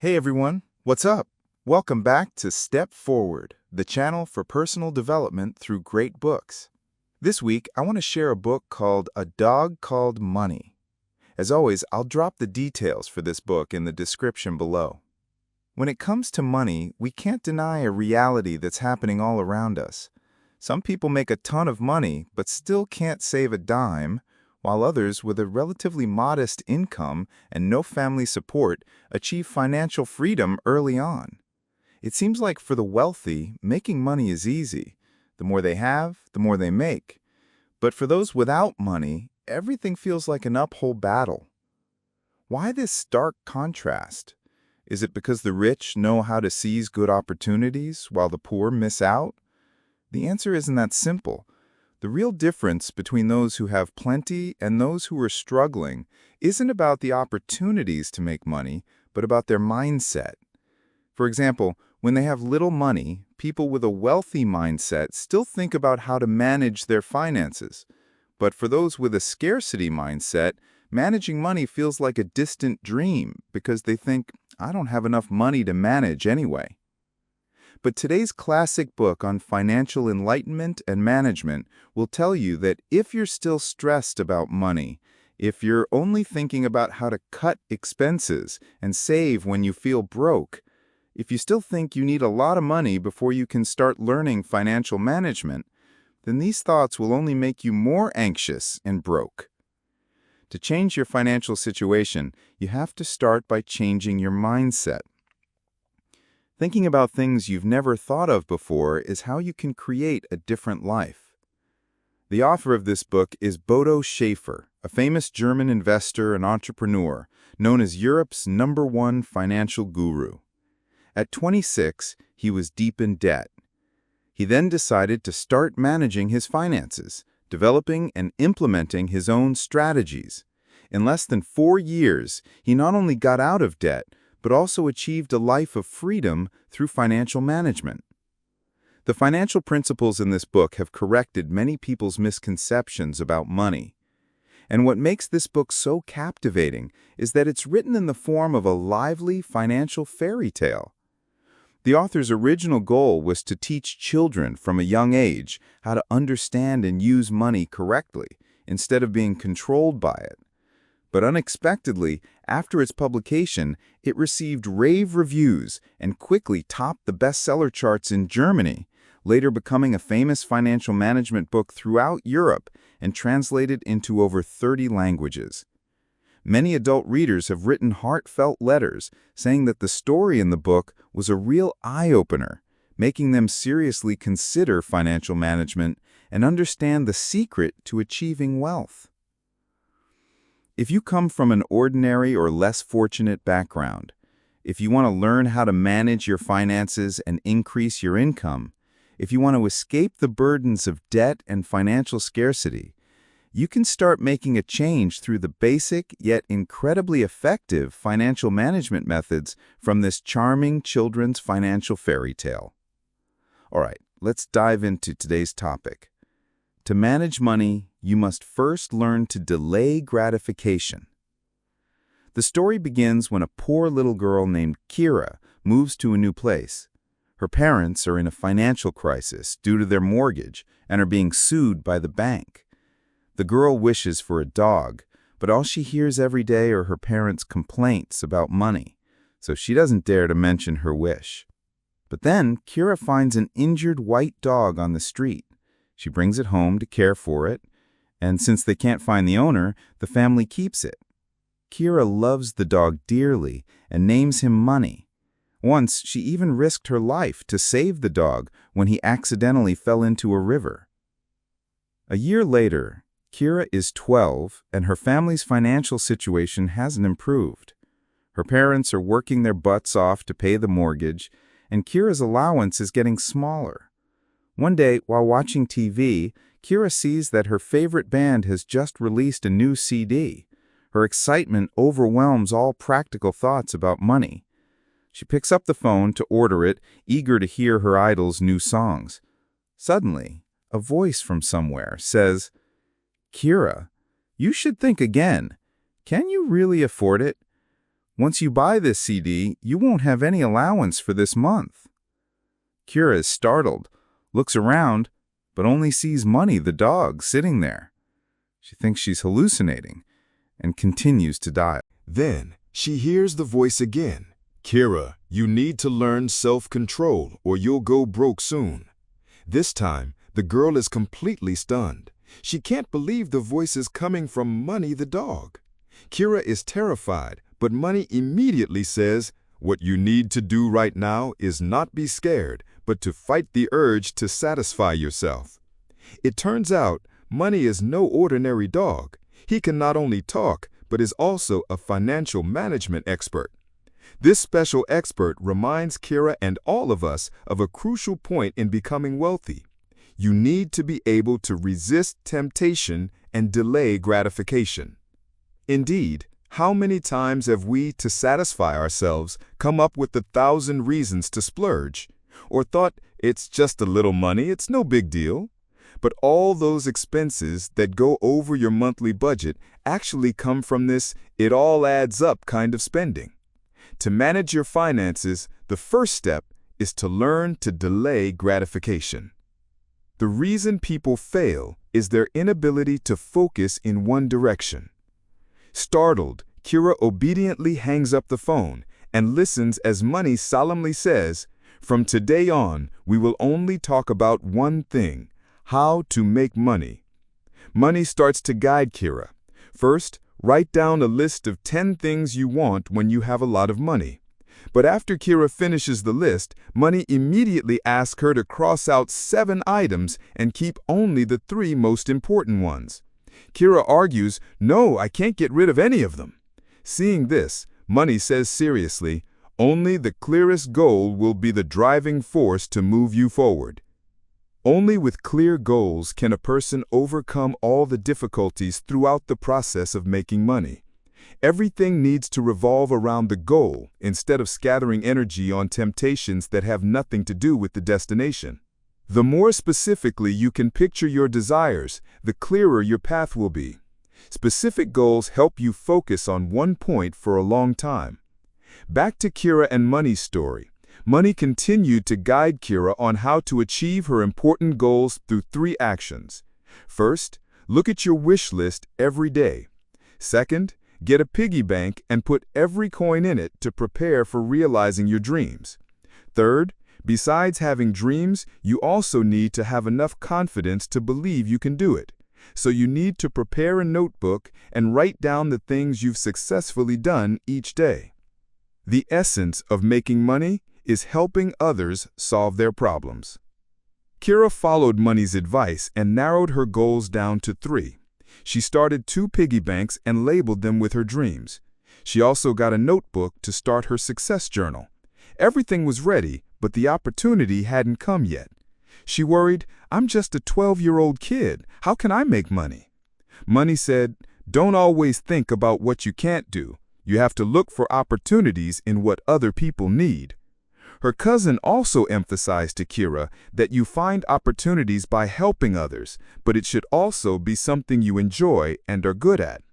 Hey everyone, what's up? Welcome back to Step Forward, the channel for personal development through great books. This week, I want to share a book called A Dog Called Money. As always, I'll drop the details for this book in the description below. When it comes to money, we can't deny a reality that's happening all around us. Some people make a ton of money but still can't save a dime, while others with a relatively modest income and no family support achieve financial freedom early on. It seems like for the wealthy, making money is easy. The more they have, the more they make. But for those without money, everything feels like an uphill battle. Why this stark contrast? Is it because the rich know how to seize good opportunities while the poor miss out? The answer isn't that simple. The real difference between those who have plenty and those who are struggling isn't about the opportunities to make money, but about their mindset. For example, when they have little money, people with a wealthy mindset still think about how to manage their finances. But for those with a scarcity mindset, managing money feels like a distant dream because they think, I don't have enough money to manage anyway. But today's classic book on financial enlightenment and management will tell you that if you're still stressed about money, if you're only thinking about how to cut expenses and save when you feel broke, if you still think you need a lot of money before you can start learning financial management, then these thoughts will only make you more anxious and broke. To change your financial situation, you have to start by changing your mindset. Thinking about things you've never thought of before is how you can create a different life. The author of this book is Bodo Schäfer, a famous German investor and entrepreneur, known as Europe's #1 financial guru. At 26, he was deep in debt. He then decided to start managing his finances, developing and implementing his own strategies. In less than 4 years, he not only got out of debt, but also achieved a life of freedom through financial management. The financial principles in this book have corrected many people's misconceptions about money. And what makes this book so captivating is that it's written in the form of a lively financial fairy tale. The author's original goal was to teach children from a young age how to understand and use money correctly, instead of being controlled by it. But unexpectedly, after its publication, it received rave reviews and quickly topped the bestseller charts in Germany, later becoming a famous financial management book throughout Europe and translated into over 30 languages. Many adult readers have written heartfelt letters saying that the story in the book was a real eye-opener, making them seriously consider financial management and understand the secret to achieving wealth. If you come from an ordinary or less fortunate background, if you want to learn how to manage your finances and increase your income, if you want to escape the burdens of debt and financial scarcity, you can start making a change through the basic yet incredibly effective financial management methods from this charming children's financial fairy tale. All right, let's dive into today's topic. To manage money, you must first learn to delay gratification. The story begins when a poor little girl named Kira moves to a new place. Her parents are in a financial crisis due to their mortgage and are being sued by the bank. The girl wishes for a dog, but all she hears every day are her parents' complaints about money, so she doesn't dare to mention her wish. But then Kira finds an injured white dog on the street. She brings it home to care for it, and since they can't find the owner, the family keeps it. Kira loves the dog dearly and names him Money. Once, she even risked her life to save the dog when he accidentally fell into a river. A year later, Kira is 12, and her family's financial situation hasn't improved. Her parents are working their butts off to pay the mortgage, and Kira's allowance is getting smaller. One day, while watching TV, Kira sees that her favorite band has just released a new CD. Her excitement overwhelms all practical thoughts about money. She picks up the phone to order it, eager to hear her idol's new songs. Suddenly, a voice from somewhere says, "Kira, you should think again. Can you really afford it? Once you buy this CD, you won't have any allowance for this month. Kira is startled, looks around, but only sees Money the dog sitting there. She thinks she's hallucinating and continues to dial. Then she hears the voice again. Kira, you need to learn self-control or you'll go broke soon. This time, the girl is completely stunned. She can't believe the voice is coming from Money the dog. Kira is terrified, but Money immediately says, what you need to do right now is not be scared, but to fight the urge to satisfy yourself. It turns out, Money is no ordinary dog. He can not only talk, but is also a financial management expert. This special expert reminds Kira and all of us of a crucial point in becoming wealthy. You need to be able to resist temptation and delay gratification. Indeed, how many times have we, to satisfy ourselves, come up with 1,000 reasons to splurge, or thought it's just a little money, it's no big deal? But all those expenses that go over your monthly budget actually come from this it all adds up kind of spending. To manage your finances, the first step is to learn to delay gratification. The reason people fail is their inability to focus in one direction. Startled, Kira obediently hangs up the phone and listens as Money solemnly says, from today on, we will only talk about one thing, how to make money. Money starts to guide Kira. First, write down a list of 10 things you want when you have a lot of money. But after Kira finishes the list, Money immediately asks her to cross out 7 items and keep only the 3 most important ones. Kira argues, no, I can't get rid of any of them. Seeing this, Money says seriously, only the clearest goal will be the driving force to move you forward. Only with clear goals can a person overcome all the difficulties throughout the process of making money. Everything needs to revolve around the goal instead of scattering energy on temptations that have nothing to do with the destination. The more specifically you can picture your desires, the clearer your path will be. Specific goals help you focus on one point for a long time. Back to Kira and Money's story. Money continued to guide Kira on how to achieve her important goals through 3 actions. First, look at your wish list every day. Second, get a piggy bank and put every coin in it to prepare for realizing your dreams. Third, besides having dreams, you also need to have enough confidence to believe you can do it. So you need to prepare a notebook and write down the things you've successfully done each day. The essence of making money is helping others solve their problems. Kira followed Money's advice and narrowed her goals down to 3. She started 2 piggy banks and labeled them with her dreams. She also got a notebook to start her success journal. Everything was ready, but the opportunity hadn't come yet. She worried, I'm just a 12-year-old kid. How can I make money? Money said, don't always think about what you can't do. You have to look for opportunities in what other people need. Her cousin also emphasized to Kira that you find opportunities by helping others, but it should also be something you enjoy and are good at.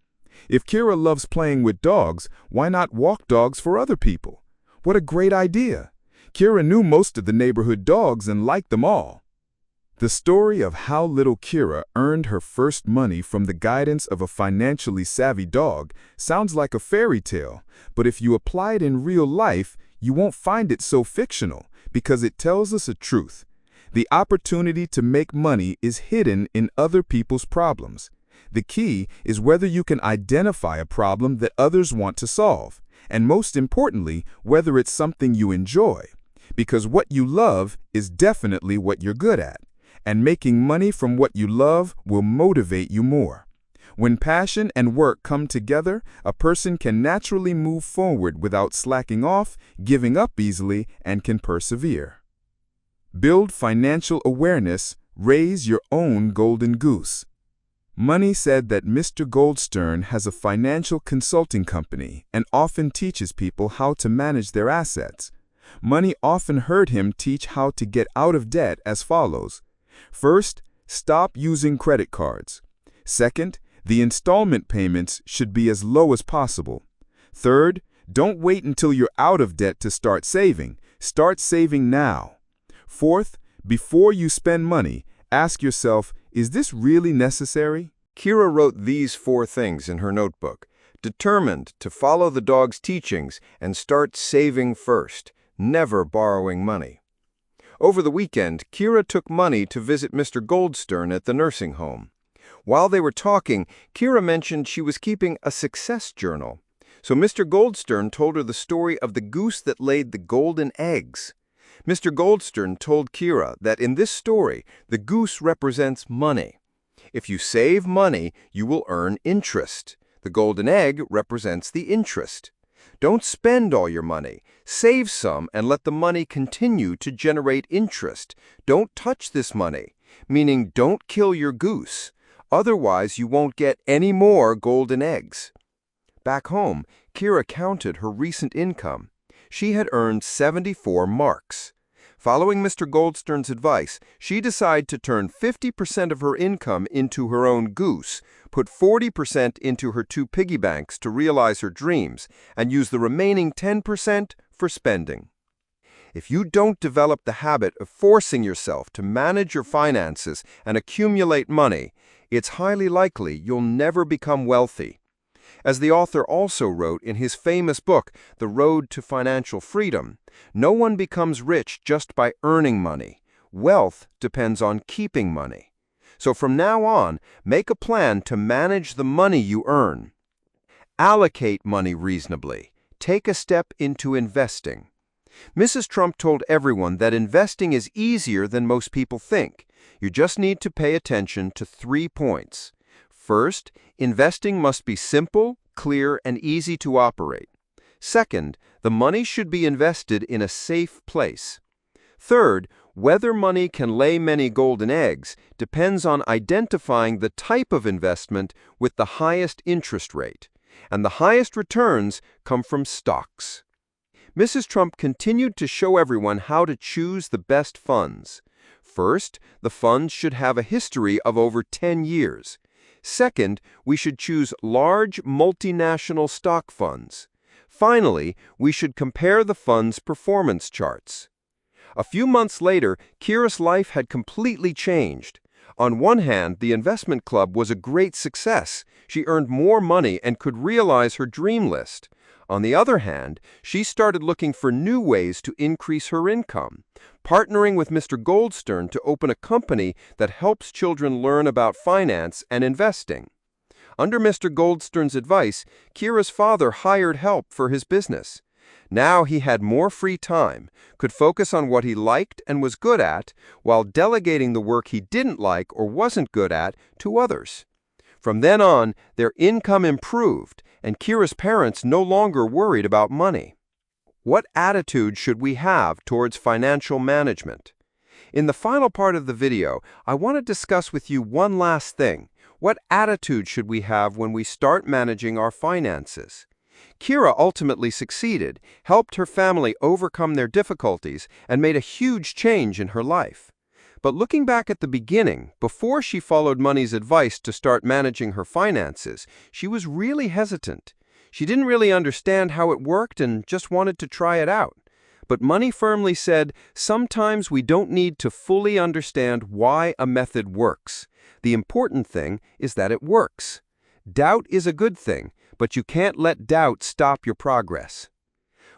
If Kira loves playing with dogs, why not walk dogs for other people? What a great idea! Kira knew most of the neighborhood dogs and liked them all. The story of how little Kira earned her first money from the guidance of a financially savvy dog sounds like a fairy tale, but if you apply it in real life, you won't find it so fictional because it tells us a truth. The opportunity to make money is hidden in other people's problems. The key is whether you can identify a problem that others want to solve, and most importantly, whether it's something you enjoy. Because what you love is definitely what you're good at, and making money from what you love will motivate you more. When passion and work come together, a person can naturally move forward without slacking off, giving up easily, and can persevere. Build financial awareness, raise your own golden goose. Money said that Mr. Goldstern has a financial consulting company and often teaches people how to manage their assets. Money often heard him teach how to get out of debt as follows. First, stop using credit cards. Second, the installment payments should be as low as possible. Third, Don't wait until you're out of debt to start saving. Start saving now. Fourth, before you spend money, ask yourself, is this really necessary? Kira wrote these 4 things in her notebook, determined to follow the dog's teachings and start saving first, never borrowing money. Over the weekend, Kira took money to visit Mr. Goldstern at the nursing home. While they were talking, Kira mentioned she was keeping a success journal. So Mr. Goldstern told her the story of the goose that laid the golden eggs. Mr. Goldstern told Kira that in this story, the goose represents money. If you save money, you will earn interest. The golden egg represents the interest. Don't spend all your money. Save some and let the money continue to generate interest. Don't touch this money, meaning don't kill your goose. Otherwise, you won't get any more golden eggs. Back home, Kira counted her recent income. She had earned 74 marks. Following Mr. Goldstern's advice, she decided to turn 50% of her income into her own goose, put 40% into her 2 piggy banks to realize her dreams, and use the remaining 10% for spending. If you don't develop the habit of forcing yourself to manage your finances and accumulate money, it's highly likely you'll never become wealthy. As the author also wrote in his famous book, The Road to Financial Freedom, no one becomes rich just by earning money. Wealth depends on keeping money. So from now on, make a plan to manage the money you earn. Allocate money reasonably. Take a step into investing. Mrs. Trump told everyone that investing is easier than most people think. You just need to pay attention to 3 points. First, investing must be simple, clear, and easy to operate. Second, the money should be invested in a safe place. Third, whether money can lay many golden eggs depends on identifying the type of investment with the highest interest rate, and the highest returns come from stocks. Mrs. Trump continued to show everyone how to choose the best funds. First, the funds should have a history of over 10 years. Second, we should choose large multinational stock funds. Finally, we should compare the fund's performance charts. A few months later, Kira's life had completely changed. On one hand, the investment club was a great success. She earned more money and could realize her dream list. On the other hand, she started looking for new ways to increase her income, partnering with Mr. Goldstern to open a company that helps children learn about finance and investing. Under Mr. Goldstern's advice, Kira's father hired help for his business. Now he had more free time, could focus on what he liked and was good at, while delegating the work he didn't like or wasn't good at to others. From then on, their income improved, and Kira's parents no longer worried about money. What attitude should we have towards financial management? In the final part of the video, I want to discuss with you one last thing. What attitude should we have when we start managing our finances? Kira ultimately succeeded, helped her family overcome their difficulties, and made a huge change in her life. But looking back at the beginning, before she followed Money's advice to start managing her finances, she was really hesitant. She didn't really understand how it worked and just wanted to try it out. But Money firmly said, sometimes we don't need to fully understand why a method works. The important thing is that it works. Doubt is a good thing, but you can't let doubt stop your progress.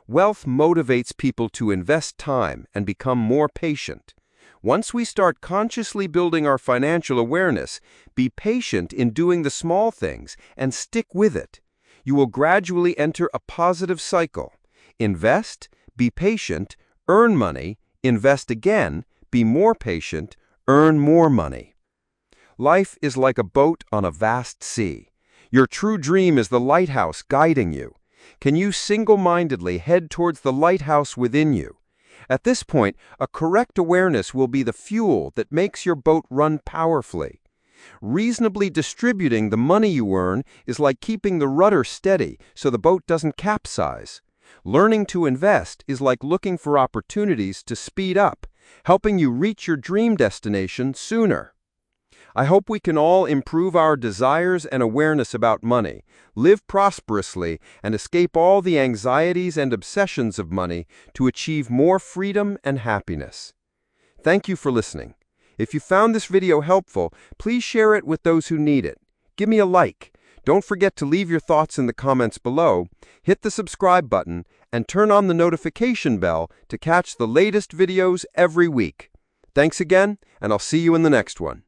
Wealth motivates people to invest time and become more patient. Once we start consciously building our financial awareness, be patient in doing the small things and stick with it. You will gradually enter a positive cycle. Invest, be patient, earn money, invest again, be more patient, earn more money. Life is like a boat on a vast sea. Your true dream is the lighthouse guiding you. Can you single-mindedly head towards the lighthouse within you? At this point, a correct awareness will be the fuel that makes your boat run powerfully. Reasonably distributing the money you earn is like keeping the rudder steady so the boat doesn't capsize. Learning to invest is like looking for opportunities to speed up, helping you reach your dream destination sooner. I hope we can all improve our desires and awareness about money, live prosperously, and escape all the anxieties and obsessions of money to achieve more freedom and happiness. Thank you for listening. If you found this video helpful, please share it with those who need it. Give me a like. Don't forget to leave your thoughts in the comments below, hit the subscribe button, and turn on the notification bell to catch the latest videos every week. Thanks again, and I'll see you in the next one.